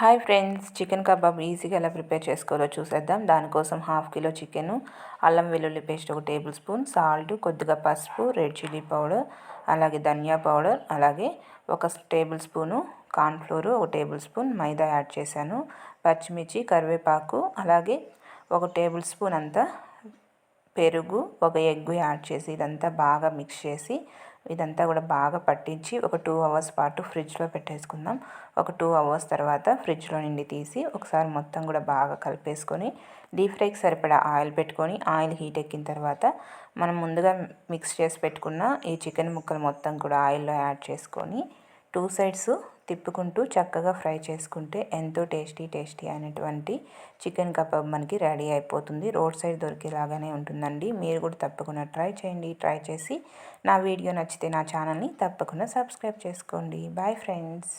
Hi friends, chicken kebab ఈజీగా ఎలా prepare చేసుకోవాలో చూసేద్దాం. దానికోసం 1/2 కిలో చికెను, అల్లం వెల్లుల్లి పేస్ట్ 1 టేబుల్ స్పూన్, సాల్ట్, కొద్దిగా పసుపు, రెడ్ చిల్లీ పౌడర్, అలాగే ధనియా పౌడర్, అలాగే 1 tablespoon cornflour, 1 tablespoon మైదా యాడ్ చేశాను. పచ్చిమిర్చి, కరివేపాకు, అలాగే 1 టేబుల్ స్పూన్ అంతా పెరుగు, 1 ఎగ్ యాడ్ చేసి ఇదంతా బాగా మిక్స్ చేసి ఇదంతా కూడా బాగా పట్టించి ఒక 2 అవర్స్ పాటు ఫ్రిడ్జ్లో పెట్టేసుకుందాం. ఒక 2 అవర్స్ తర్వాత ఫ్రిడ్జ్లో నుండి తీసి ఒకసారి మొత్తం కూడా బాగా కలిపేసుకొని డీప్ ఫ్రైకి సరిపడా ఆయిల్ పెట్టుకొని ఆయిల్ హీట్ ఎక్కిన తర్వాత మనం ముందుగా మిక్స్ చేసి పెట్టుకున్న ఈ చికెన్ ముక్కలు మొత్తం కూడా ఆయిల్లో యాడ్ చేసుకొని 2 సైడ్స్ తిప్పుకుంటూ చక్కగా ఫ్రై చేసుకుంటే ఎంతో టేస్టీ అయినటువంటి చికెన్ కబాబ్ మనకి రెడీ అయిపోతుంది. రోడ్ సైడ్ దొరికేలాగానే ఉంటుందండి. మీరు కూడా తప్పకుండా ట్రై చేయండి. ట్రై చేసి నా వీడియో నచ్చితే నా ఛానల్ని తప్పకుండా సబ్స్క్రైబ్ చేసుకోండి. Bye friends.